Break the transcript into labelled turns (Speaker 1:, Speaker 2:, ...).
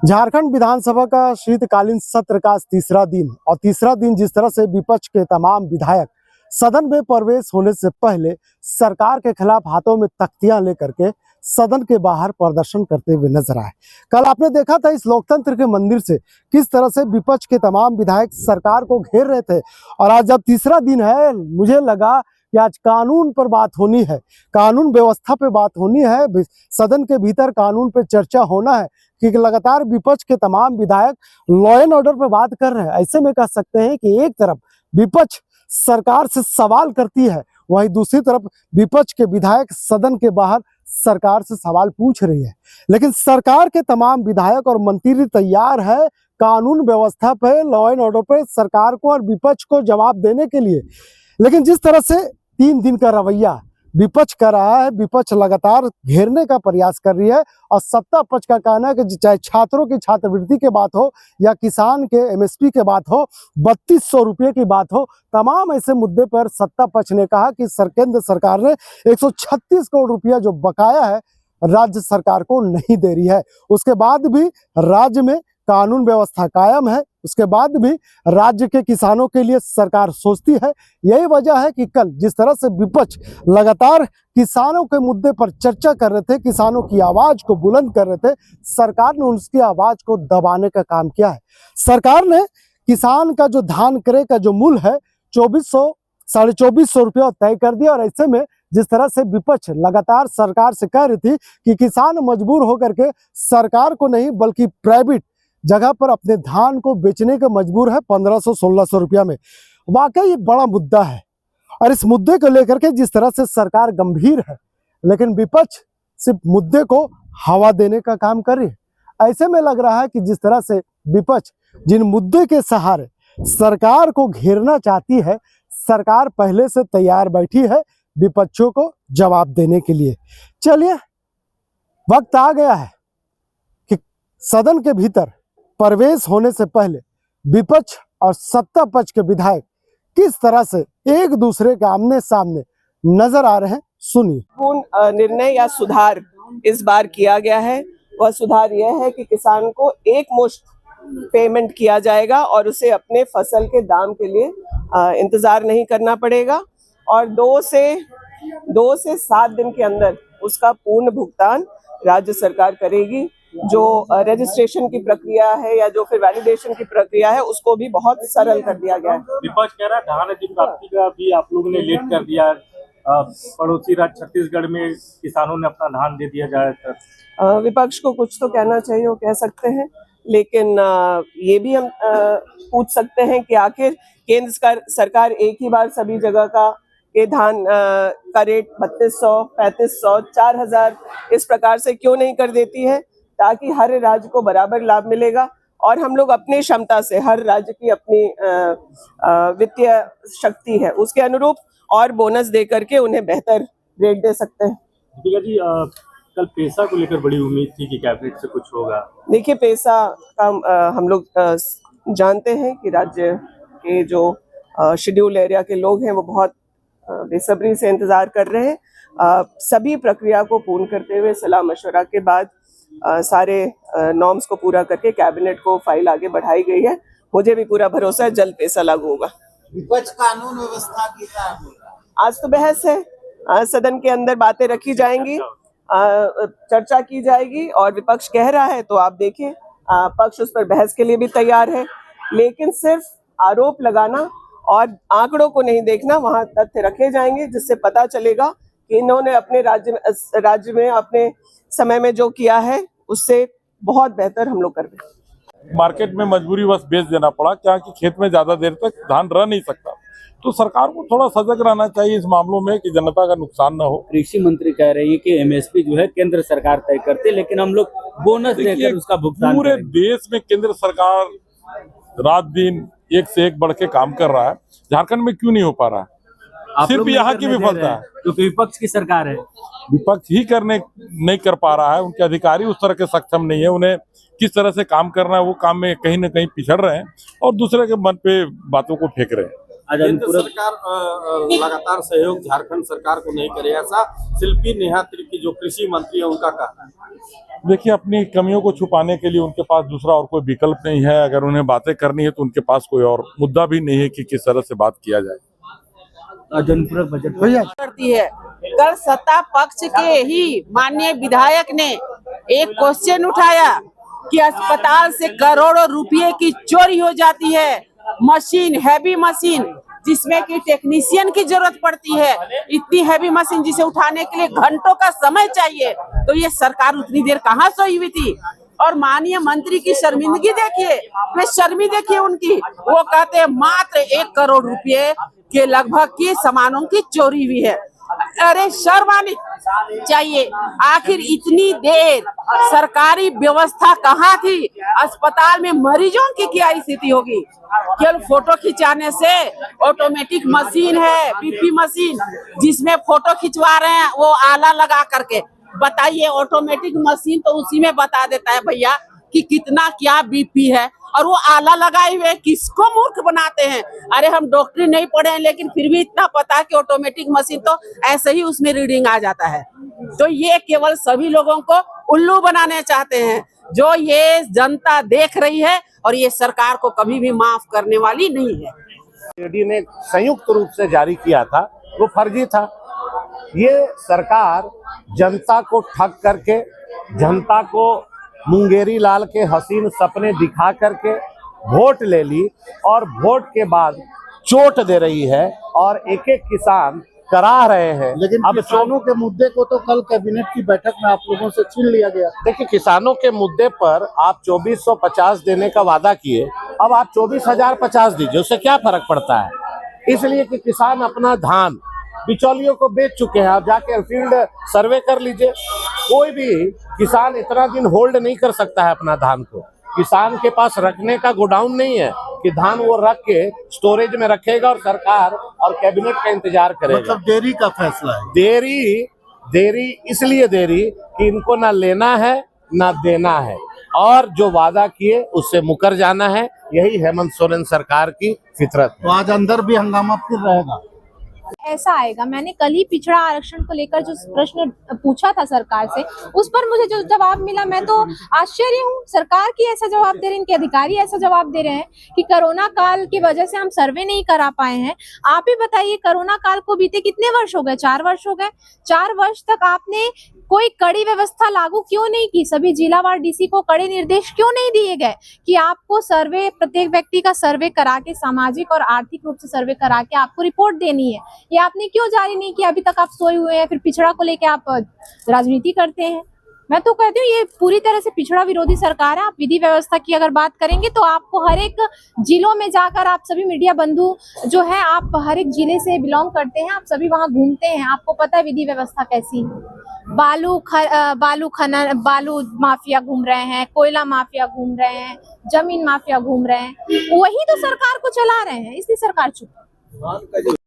Speaker 1: झारखंड विधानसभा का शीतकालीन सत्र का आज तीसरा दिन और तीसरा दिन जिस तरह से विपक्ष के तमाम विधायक सदन में प्रवेश होने से पहले सरकार के खिलाफ हाथों में तख्तियां लेकर के सदन के बाहर प्रदर्शन करते हुए नजर आए। कल आपने देखा था इस लोकतंत्र के मंदिर से किस तरह से विपक्ष के तमाम विधायक सरकार को घेर रहे थे। और आज जब तीसरा दिन है, मुझे लगा कि आज कानून पर बात होनी है, कानून व्यवस्था पे बात होनी है, सदन के भीतर कानून पे चर्चा होना है, कि लगातार विपक्ष के तमाम विधायक लॉ एंड ऑर्डर पे बात कर रहे हैं। ऐसे में कह सकते हैं कि एक तरफ विपक्ष सरकार से सवाल करती है, वहीं दूसरी तरफ विपक्ष के विधायक सदन के बाहर सरकार से सवाल पूछ रही है। लेकिन सरकार के तमाम विधायक और मंत्री तैयार है कानून व्यवस्था पे, लॉ एंड ऑर्डर पे सरकार को और विपक्ष को जवाब देने के लिए। लेकिन जिस तरह से 3 दिन का रवैया विपक्ष कर रहा है, विपक्ष लगातार घेरने का प्रयास कर रही है और सत्ता पक्ष का कहना है कि चाहे छात्रों की छात्रवृत्ति की बात हो या किसान के एमएसपी के बात हो, 3200 रुपये की बात हो, तमाम ऐसे मुद्दे पर सत्ता पक्ष ने कहा कि केंद्र सरकार ने 136 करोड़ रुपया जो बकाया है राज्य सरकार को नहीं दे रही है। उसके बाद भी राज्य में कानून व्यवस्था कायम है, उसके बाद भी राज्य के किसानों के लिए सरकार सोचती है। यही वजह है कि कल जिस तरह से विपक्ष लगातार किसानों के मुद्दे पर चर्चा कर रहे थे, किसानों की आवाज को बुलंद कर रहे थे, सरकार ने उसकी आवाज को दबाने का काम किया है। सरकार ने किसान का जो धान क्रय का जो मूल्य है 2400-2450 रुपया तय कर दिया। और ऐसे में जिस तरह से विपक्ष लगातार सरकार से कह रही थी कि किसान मजबूर होकर के सरकार को नहीं बल्कि प्राइवेट जगह पर अपने धान को बेचने के मजबूर है 1500-1600 रुपया में। वाकई ये बड़ा मुद्दा है और इस मुद्दे को लेकर के जिस तरह से सरकार गंभीर है, लेकिन विपक्ष सिर्फ मुद्दे को हवा देने का काम कर रही है। ऐसे में लग रहा है कि जिस तरह से विपक्ष जिन मुद्दे के सहारे सरकार को घेरना चाहती है, सरकार पहले से तैयार बैठी है विपक्षों को जवाब देने के लिए। चलिए, वक्त आ गया है कि सदन के भीतर प्रवेश होने से पहले विपक्ष और सत्ता पक्ष के विधायक किस तरह से एक दूसरे के आमने सामने नजर आ रहे हैं, सुनिए।
Speaker 2: निर्णय या सुधार इस बार किया गया है, वह सुधार यह है कि किसान को एक मुश्त पेमेंट किया जाएगा और उसे अपने फसल के दाम के लिए इंतजार नहीं करना पड़ेगा और 2 से 7 दिन के अंदर उसका पूर्ण भुगतान राज्य सरकार करेगी। जो रजिस्ट्रेशन की प्रक्रिया है या जो फिर वैलिडेशन की प्रक्रिया है उसको भी बहुत सरल कर दिया गया है।
Speaker 3: विपक्ष कह रहा है धान अधिक प्राप्ति का भी आप लोगों ने लेट कर दिया। पड़ोसी राज्य छत्तीसगढ़ में किसानों ने अपना धान दे दिया जाए।
Speaker 2: विपक्ष को कुछ तो कहना चाहिए, वो कह सकते हैं, लेकिन ये भी हम पूछ सकते हैं कि आखिर केंद्र सरकार एक ही बार सभी जगह का ये धान का रेट 3200, 3500, 4000 इस प्रकार से क्यों नहीं कर देती है, ताकि हर राज्य को बराबर लाभ मिलेगा और हम लोग अपनी क्षमता से, हर राज्य की अपनी वित्तीय शक्ति है उसके अनुरूप और बोनस दे करके उन्हें बेहतर रेट दे सकते हैं।
Speaker 3: दीपिका जी, कल पेसा को लेकर बड़ी उम्मीद थी कि कैबिनेट से कुछ होगा।
Speaker 2: देखिए, पेसा का हम लोग जानते हैं कि राज्य के जो शेड्यूल एरिया के लोग हैं वो बहुत बेसब्री से इंतजार कर रहे हैं। सभी प्रक्रिया को पूर्ण करते हुए सलाह मशवरा के बाद सारे नॉर्म्स को पूरा करके कैबिनेट को फाइल आगे बढ़ाई गई है। मुझे भी पूरा भरोसा है जल्द पैसा लागू होगा।
Speaker 4: विपक्ष कानून व्यवस्था की
Speaker 2: आज तो बहस है, सदन के अंदर बातें रखी जाएंगी, चर्चा की जाएगी और विपक्ष कह रहा है तो आप देखिए पक्ष उस पर बहस के लिए भी तैयार है। लेकिन सिर्फ आरोप लगाना और आंकड़ों को नहीं देखना, वहां तथ्य रखे जाएंगे जिससे पता चलेगा कि इन्होंने अपने राज्य में अपने समय में जो किया है उससे बहुत बेहतर हम लोग कर रहे हैं।
Speaker 5: मार्केट में मजबूरी बस बेच देना पड़ा, क्या कि खेत में ज्यादा देर तक धान रह नहीं सकता। तो सरकार को थोड़ा सजग रहना चाहिए इस मामलों में कि जनता का नुकसान न हो।
Speaker 6: कृषि मंत्री कह रही है कि एमएसपी जो है केंद्र सरकार तय करती है, लेकिन हम लोग बोनस देकर उसका भुगतान
Speaker 5: पूरे देश में केंद्र सरकार रात दिन एक से एक बढ़ के काम कर रहा है, झारखंड में क्यों नहीं हो पा रहा है? सिर्फ यहाँ की विफलता है,
Speaker 6: क्योंकि विपक्ष की सरकार है।
Speaker 5: विपक्ष ही नहीं कर पा रहा है, उनके अधिकारी उस तरह के सक्षम नहीं है। उन्हें किस तरह से काम करना है वो काम में कहीं ना कहीं पिछड़ रहे हैं और दूसरे के मन पे बातों को फेंक रहे हैं।
Speaker 6: आज
Speaker 7: केंद्र
Speaker 6: पूरा
Speaker 7: सरकार लगातार सहयोग झारखंड सरकार को नहीं करे, ऐसा शिल्पी नेहा तिर्की जो कृषि मंत्री है उनका कहना है।
Speaker 5: देखिए, अपनी कमियों को छुपाने के लिए उनके पास दूसरा और कोई विकल्प नहीं है। अगर उन्हें बातें करनी है तो उनके पास कोई और मुद्दा भी नहीं है कि किस तरह से बात किया जाए।
Speaker 6: जनपूरक बजट
Speaker 1: भैया
Speaker 2: करती है। कल सत्ता पक्ष के ही माननीय विधायक ने एक क्वेश्चन उठाया कि अस्पताल से करोड़ों रुपए की चोरी हो जाती है, मशीन हैवी मशीन जिसमें कि टेक्नीशियन की जरूरत पड़ती है, इतनी हैवी मशीन जिसे उठाने के लिए घंटों का समय चाहिए, तो ये सरकार उतनी देर कहाँ सोई हुई थी। और माननीय मंत्री की शर्मिंदगी देखिए, बेशर्मी देखिए उनकी, वो कहते हैं मात्र 1 करोड़ रुपए के लगभग की सामानों की चोरी हुई है। अरे शर्म आनी चाहिए, आखिर इतनी देर सरकारी व्यवस्था कहाँ थी। अस्पताल में मरीजों की क्या स्थिति होगी। केवल फोटो खिंचाने से, ऑटोमेटिक मशीन है बीपी मशीन जिसमें फोटो खिंचवा रहे हैं वो आला लगा करके, बताइए ऑटोमेटिक मशीन तो उसी में बता देता है भैया कि कितना क्या बीपी है, और वो आला लगाए हुए किसको मूर्ख बनाते हैं। अरे हम डॉक्टरी नहीं पढ़े हैं लेकिन फिर भी इतना पता है कि ऑटोमेटिक मशीन तो ऐसे ही उसमें रीडिंग आ जाता है। तो ये केवल सभी लोगों को उल्लू बनाने चाहते हैं, जो ये जनता देख रही है और ये सरकार को कभी भी माफ करने वाली नहीं है।
Speaker 8: ईडी ने संयुक्त रूप से जारी किया था वो फर्जी था। ये सरकार जनता को ठग करके, जनता को मुंगेरी लाल के हसीन सपने दिखा करके वोट ले ली और वोट के बाद चोट दे रही है और एक एक किसान करा रहे हैं।
Speaker 1: लेकिन
Speaker 8: अब
Speaker 1: किसानों के मुद्दे को तो कल कैबिनेट की बैठक में आप लोगों से छीन लिया गया।
Speaker 8: देखिए, किसानों के मुद्दे पर आप 2450 देने का वादा किए, अब आप 24,050 दीजिए, उससे क्या फर्क पड़ता है। इसलिए कि किसान अपना धान बिचौलियों को बेच चुके हैं। आप जाके फील्ड सर्वे कर लीजिए, कोई भी किसान इतना दिन होल्ड नहीं कर सकता है अपना धान को। किसान के पास रखने का गोडाउन नहीं है कि धान वो रख के स्टोरेज में रखेगा और सरकार और कैबिनेट का इंतजार करेगा।
Speaker 1: मतलब देरी का फैसला है।
Speaker 8: देरी इसलिए देरी कि इनको ना लेना है ना देना है, और जो वादा किए उससे मुकर जाना है। यही हेमंत सोरेन सरकार की फितरत है।
Speaker 1: तो आज अंदर भी हंगामा फिर रहेगा।
Speaker 9: ऐसा आएगा। मैंने कल ही पिछड़ा आरक्षण को लेकर जो प्रश्न पूछा था सरकार से, उस पर मुझे जो जवाब मिला, मैं तो आश्चर्य हूँ। सरकार की ऐसा जवाब दे रहे हैं, इनके अधिकारी ऐसा जवाब दे रहे हैं कि कोरोना काल की वजह से हम सर्वे नहीं करा पाए हैं। आप ही बताइए, कोरोना काल को बीते कितने वर्ष हो गए? 4 वर्ष हो गए। 4 वर्ष तक आपने कोई कड़ी व्यवस्था लागू क्यों नहीं की? सभी जिलावार डीसी को कड़े निर्देश क्यों नहीं दिए गए कि आपको सर्वे, प्रत्येक व्यक्ति का सर्वे करा के, सामाजिक और आर्थिक रूप से सर्वे करा के आपको रिपोर्ट देनी है? ये आपने क्यों जारी नहीं किया? अभी तक आप सोए हुए हैं, फिर पिछड़ा को लेके आप राजनीति करते हैं। मैं तो कहती हूँ ये पूरी तरह से पिछड़ा विरोधी सरकार है। आप विधि व्यवस्था की अगर बात करेंगे तो आपको हर एक जिलों में जाकर, आप सभी मीडिया बंधु जो है, आप हर एक जिले से बिलोंग करते हैं, आप सभी वहां घूमते हैं, आपको पता है विधि व्यवस्था कैसी है। बालू माफिया घूम रहे हैं, कोयला माफिया घूम रहे हैं, जमीन माफिया घूम रहे हैं, वही तो सरकार को चला रहे हैं, इसलिए सरकार चुप है।